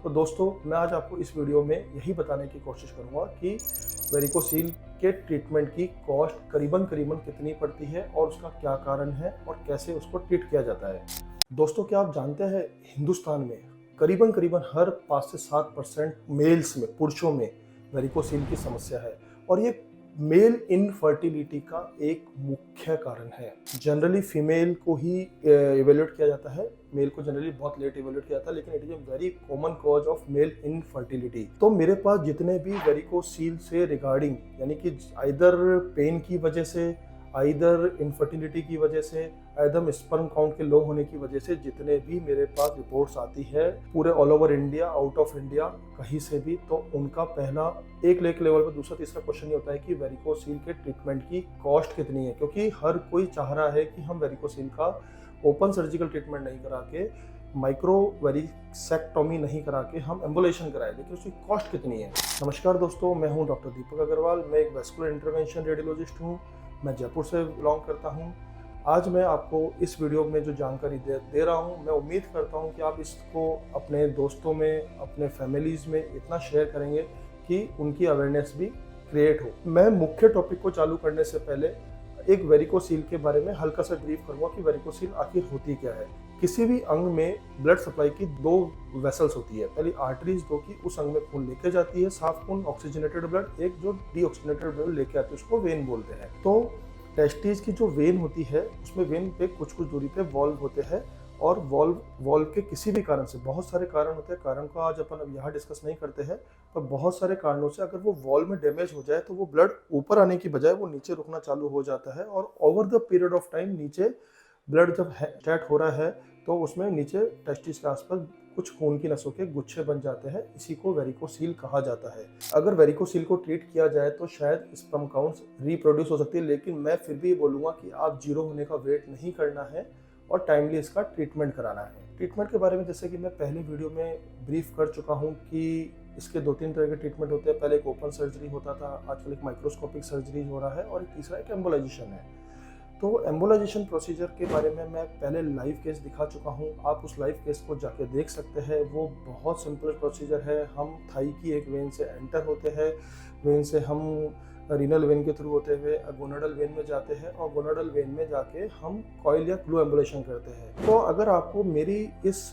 तो दोस्तों मैं आज आपको इस वीडियो में यही बताने की कोशिश करूंगा कि वेरिकोसील के ट्रीटमेंट की कॉस्ट करीबन कितनी पड़ती है और उसका क्या कारण है और कैसे उसको ट्रीट किया जाता है। दोस्तों क्या आप जानते हैं हिंदुस्तान में करीबन हर 5 से 7% मेल्स में, पुरुषों में वेरिकोसील की समस्या है और ये मेल इनफर्टिलिटी का एक मुख्य कारण है। जनरली फीमेल को ही इवेल्युएट किया जाता है, मेल को जनरली बहुत लेट इवेल्युएट किया जाता है, लेकिन it is a very common cause of male infertility. तो मेरे पास जितने भी वेरिकोसील से रिगार्डिंग यानी कि आइदर पेन की वजह से, आइदर इनफर्टिलिटी की वजह से, आइदर स्पर्म काउंट के लो होने की वजह से जितने भी मेरे पास रिपोर्ट्स आती है पूरे all over India, out of India, कहीं से भी, तो उनका पहला एक लेवल पर दूसरा तीसरा क्वेश्चन ये होता है कि वेरिकोसील के ट्रीटमेंट की कॉस्ट कितनी है। क्योंकि हर कोई चाह रहा है कि हम वेरिकोसील का ओपन सर्जिकल ट्रीटमेंट नहीं करा के, माइक्रो वेरिसेक्टोमी नहीं करा के हम एम्बुलेशन कराएं, लेकिन उसकी कॉस्ट कितनी है। नमस्कार दोस्तों, मैं हूं डॉक्टर दीपक अग्रवाल। मैं एक वैस्कुलर इंटरवेंशन रेडियोलॉजिस्ट हूं। मैं जयपुर से बिलोंग करता हूं। आज मैं आपको इस वीडियो में जो जानकारी दे रहा हूं, मैं उम्मीद करता हूं कि आप इसको अपने दोस्तों में, अपने फैमिलीज में इतना शेयर करेंगे कि उनकी अवेयरनेस भी क्रिएट हो। मैं मुख्य टॉपिक को चालू करने से पहले एक वेरिकोसील के बारे में हल्का सा ब्रीफ करूंगा कि वेरिकोसील आखिर होती क्या है। किसी भी अंग में ब्लड सप्लाई की दो वेसल्स होती है। पहली आर्टरीज जो कि उस अंग में खून लेके जाती है, साफ खून, ऑक्सीजनेटेड ब्लड, एक जो डीऑक्सीजनेटेड ब्लड लेके आती है उसको वेन बोलते हैं। तो टेस्टिस की जो वेन होती है उसमें वेन पे कुछ दूरी पे वॉल्व होते हैं और वॉल्व के किसी भी कारण से, बहुत सारे कारण होते हैं, कारण को आज अपन अब यहाँ डिस्कस नहीं करते हैं, पर बहुत सारे कारणों से अगर वो वॉल्व में डैमेज हो जाए तो वो ब्लड ऊपर आने की बजाय वो नीचे रुकना चालू हो जाता है और over the period of time नीचे ब्लड जब स्टार्ट हो रहा है तो उसमें नीचे टेस्टिस के आसपास कुछ खून की नसों के गुच्छे बन जाते हैं। इसी को वेरिकोसील कहा जाता है। अगर वेरिकोसील को ट्रीट किया जाए तो शायद स्पर्म काउंट्स रिप्रोड्यूस हो सकती है, लेकिन मैं फिर भी बोलूँगा कि आप जीरो होने का वेट नहीं करना है और टाइमली इसका ट्रीटमेंट कराना है। ट्रीटमेंट के बारे में जैसे कि मैं पहले वीडियो में ब्रीफ कर चुका हूँ कि इसके 2-3 तरह के ट्रीटमेंट होते हैं। पहले एक ओपन सर्जरी होता था, आजकल एक माइक्रोस्कोपिक सर्जरी हो रहा है और एक तीसरा एक एम्बोलाइजेशन है। तो एम्बोलाइजेशन प्रोसीजर के बारे में मैं पहले लाइव केस दिखा चुका हूँ, आप उस लाइव केस को जाके देख सकते हैं। वो बहुत सिंपल प्रोसीजर है। हम थाई की एक वेन से एंटर होते हैं, वेन से हम रीनल वेन के थ्रू होते हुए गोनाडल वेन में जाते हैं और गोनाडल वेन में जाके हम कॉइल या क्लू एम्बुलेशन करते हैं। तो अगर आपको मेरी इस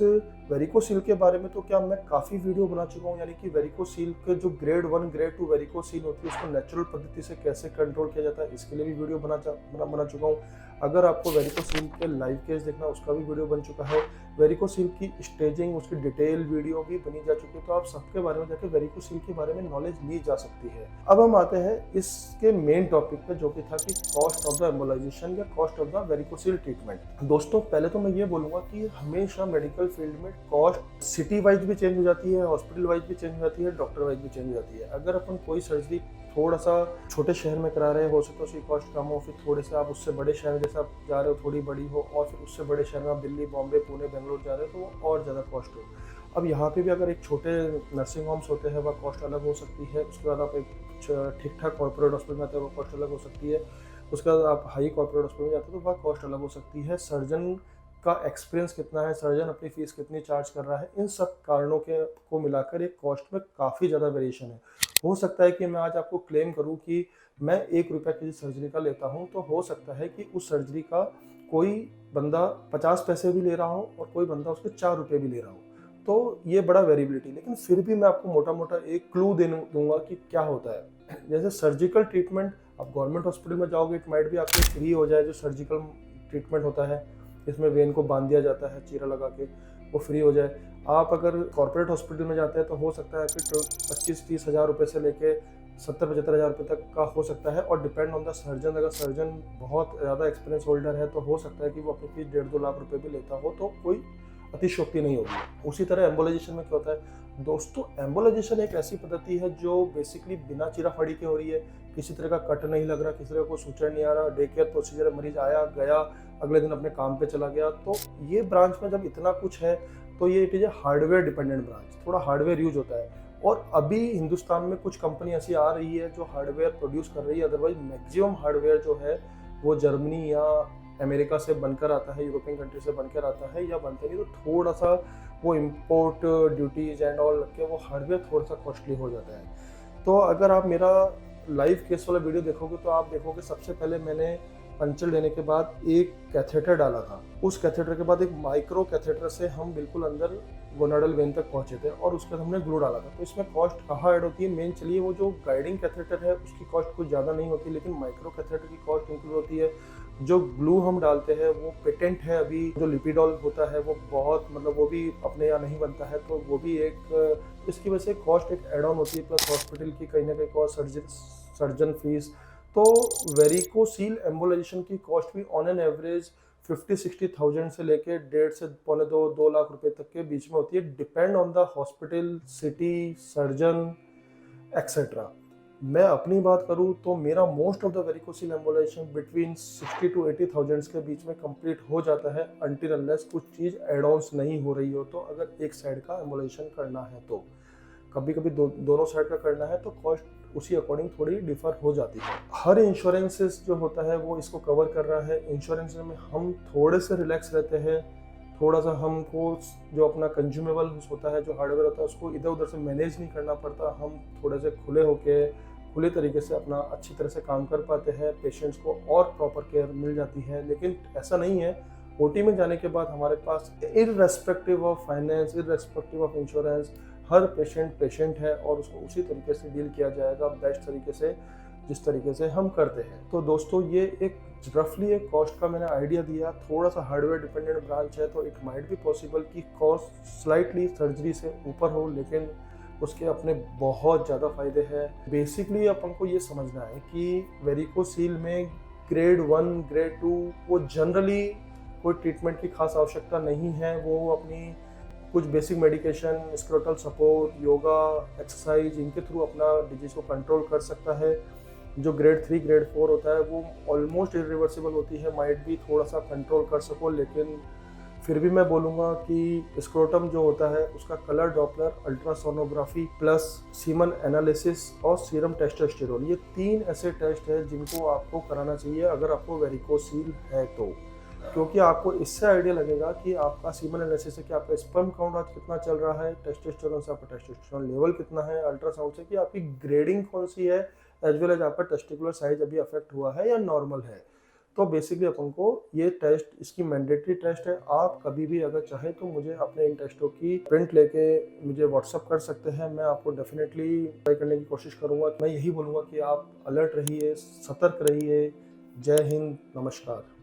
वेरिकोसील के बारे में, तो क्या मैं काफ़ी वीडियो बना चुका हूँ, यानी कि वेरिकोसील के जो ग्रेड 1 ग्रेड 2 वेरिकोसील होती है उसको नेचुरल पद्धति से कैसे कंट्रोल किया जाता है, इसके लिए भी वीडियो बना चुका हूँ। अगर आपको वेरिकोसील के लाइव केस देखना, उसका भी वीडियो बन चुका है। वेरिकोसील की स्टेजिंग, उसकी डिटेल वीडियो भी बनी जा चुकी है। तो आप सबके बारे में जाकर वेरिकोसील के बारे में नॉलेज ली जा सकती है। अब हम आते हैं इसके मेन टॉपिक पे, जो कि था कि कॉस्ट ऑफ द एम्बोलाइजेशन या cost of the varicocele treatment. दोस्तों पहले तो मैं ये बोलूँगा कि हमेशा मेडिकल फील्ड में कॉस्ट सिटी वाइज भी चेंज हो जाती है, हॉस्पिटल वाइज भी चेंज हो जाती है, डॉक्टर वाइज भी चेंज हो जाती है। अगर अपन कोई सर्जरी थोड़ा सा छोटे शहर में करा रहे हो सकता है उसकी कॉस्ट कम हो, फिर थोड़े से आप उससे बड़े शहर जैसे आप जा रहे हो थोड़ी बड़ी हो, और फिर उससे बड़े शहर में आप दिल्ली, बॉम्बे, पुणे, बेंगलोर जा रहे हो तो वो और ज़्यादा कॉस्ट हो। अब यहाँ पे भी अगर एक छोटे नर्सिंग होम्स होते हैं वह कॉस्ट अलग हो सकती है। उसके बाद आप एक ठीक ठाक कॉर्पोरेट हॉस्पिटल में आते हैं वो कॉस्ट अलग हो सकती है। उसके बाद आप हाई कॉर्पोरेट हॉस्पिटल में जाते हो तो वह कॉस्ट अलग हो सकती है। सर्जन का एक्सपीरियंस कितना है, सर्जन अपनी फीस कितनी चार्ज कर रहा है, इन सब कारणों को मिलाकर एक कॉस्ट में काफ़ी ज़्यादा वेरिएशन है। हो सकता है कि मैं आज आपको क्लेम करूं कि मैं 1 रुपया किसी सर्जरी का लेता हूं, तो हो सकता है कि उस सर्जरी का कोई बंदा 50 पैसे भी ले रहा हो और कोई बंदा उसके 4 रुपये भी ले रहा हो। तो ये बड़ा वेरिएबिलिटी, लेकिन फिर भी मैं आपको मोटा मोटा एक क्लू दूंगा कि क्या होता है। जैसे सर्जिकल ट्रीटमेंट, आप गवर्नमेंट हॉस्पिटल में जाओगे, इट माइट भी आपको फ्री हो जाए। जो सर्जिकल ट्रीटमेंट होता है इसमें वेन को बांध दिया जाता है चीरा लगा के, वो फ्री हो जाए। आप अगर कॉर्पोरेट हॉस्पिटल में जाते हैं तो हो सकता है कि 25-30 हज़ार रुपये से लेके 70-75 हज़ार रुपये तक का हो सकता है, और डिपेंड ऑन द सर्जन। अगर सर्जन बहुत ज़्यादा एक्सपीरियंस होल्डर है तो हो सकता है कि वो अपनी फीस 1.5-2 लाख रुपये भी लेता हो, तो कोई अतिशयोक्ति नहीं होगी। उसी तरह एम्बोलाइजेशन में क्या होता है दोस्तों, एम्बोलाइजेशन एक ऐसी पद्धति है जो बेसिकली बिना चीरा फाड़ी के हो रही है। किसी तरह का कट नहीं लग रहा, किसी तरह को सूचना नहीं आ रहा, डे केयर प्रोसीजर, मरीज आया गया, अगले दिन अपने काम पे चला गया। तो ये ब्रांच में जब इतना कुछ है तो ये it is a hardware dependent branch, थोड़ा हार्डवेयर यूज होता है। और अभी हिंदुस्तान में कुछ कंपनी ऐसी आ रही है जो हार्डवेयर प्रोड्यूस कर रही है, अदरवाइज मैक्सिमम हार्डवेयर जो है वो जर्मनी या अमेरिका से बनकर आता है, यूरोपियन कंट्री से बनकर आता है, या बनते नहीं तो थोड़ा सा वो इम्पोर्ट ड्यूटीज़ एंड ऑल लग के वो हार्डवेयर थोड़ा सा कॉस्टली हो जाता है। तो अगर आप मेरा लाइव केस वाला वीडियो देखोगे तो आप देखोगे सबसे पहले मैंने पंचर लेने के बाद एक कैथेटर डाला था। उस कैथेटर के बाद एक माइक्रो कैथेटर से हम बिल्कुल अंदर गोनाडल वेन तक पहुंचे थे और उसके बाद हमने ग्लू डाला था। तो इसमें कॉस्ट कहाँ ऐड होती है, मेन चलिए वो जो गाइडिंग कैथेटर है उसकी कॉस्ट कुछ ज़्यादा नहीं होती, लेकिन माइक्रो कैथेटर की कॉस्ट इंक्लूड होती है। जो ग्लू हम डालते हैं वो पेटेंट है अभी, जो लिपिडॉल होता है वो बहुत मतलब वो भी अपने यहाँ नहीं बनता है, तो वो भी एक इसकी वजह से कॉस्ट एक एड ऑन होती है, प्लस हॉस्पिटल की कहीं ना कहीं कॉस्ट, सर्जन फीस। तो वेरिकोसील एम्बोलाइजेशन की कॉस्ट भी ऑन एन एवरेज 50-60,000 से लेके 1.5 से पौने 2 लाख रुपए तक के बीच में होती है, depend on the hospital, city, surgeon etcetera. मैं अपनी बात करूं तो मेरा most of the varicocele embolisation between 60 to 80,000 के बीच में कंप्लीट हो जाता है, अनटिल अनलेस कुछ चीज़ एड ऑन्स नहीं हो रही हो। तो अगर एक साइड का एम्बोलाइजेशन करना है तो कभी कभी दोनों साइड का करना है तो कॉस्ट उसी अकॉर्डिंग थोड़ी डिफर हो जाती है। हर इंश्योरेंसेस जो होता है वो इसको कवर कर रहा है। इंश्योरेंस में हम थोड़े से रिलैक्स रहते हैं, थोड़ा सा हमको जो अपना कंज्यूमेबल होता है, जो हार्डवेयर होता है, उसको इधर उधर से मैनेज नहीं करना पड़ता। हम थोड़े से खुले तरीके से अपना अच्छी तरह से काम कर पाते हैं, पेशेंट्स को और प्रॉपर केयर मिल जाती है। लेकिन ऐसा नहीं है, ओटी में जाने के बाद हमारे पास irrespective of finance, irrespective of insurance, हर पेशेंट है और उसको उसी तरीके से डील किया जाएगा बेस्ट तरीके से, जिस तरीके से हम करते हैं। तो दोस्तों ये एक रफली एक कॉस्ट का मैंने आइडिया दिया। थोड़ा सा हार्डवेयर डिपेंडेंट ब्रांच है तो इट माइट बी पॉसिबल कि कॉस्ट स्लाइटली सर्जरी से ऊपर हो, लेकिन उसके अपने बहुत ज़्यादा फायदे हैं। बेसिकली अपन को ये समझना है कि वेरिकोसील में ग्रेड 1, ग्रेड 2 वो जनरली कोई ट्रीटमेंट की खास आवश्यकता नहीं है। वो अपनी कुछ basic medication, scrotal support, yoga, exercise, इनके थ्रू अपना डिजीज को कंट्रोल कर सकता है। जो ग्रेड 3, ग्रेड 4 होता है वो ऑलमोस्ट इरिवर्सिबल होती है, माइट भी थोड़ा सा कंट्रोल कर सको, लेकिन फिर भी मैं बोलूँगा कि स्क्रोटम जो होता है उसका colour Doppler, ultrasonography plus semen analysis और सीरम टेस्टोस्टेरोन, ये 3 ऐसे टेस्ट है जिनको आपको कराना चाहिए अगर आपको वेरिकोसील है तो। क्योंकि आपको इससे आइडिया लगेगा कि आपका सीमन एनालिसिस से कि आपका स्पर्म काउंट आज कितना चल रहा है, टेस्टोस्टेरोन से आपका टेस्टोस्टेरोन लेवल कितना है, अल्ट्रासाउंड से कि आपकी ग्रेडिंग कौन सी है, एज वेल एज आपका टेस्टिकुलर साइज अभी अफेक्ट हुआ है या नॉर्मल है। तो बेसिकली अपन को ये टेस्ट, इसकी मैंडेटरी टेस्ट है। आप कभी भी अगर चाहें तो मुझे अपने इन टेस्टों की प्रिंट लेके मुझे व्हाट्सअप कर सकते हैं, मैं आपको डेफिनेटली ट्राई करने की कोशिश करूँगा। मैं यही बोलूँगा कि आप अलर्ट रहिए, सतर्क रहिए। जय हिंद, नमस्कार।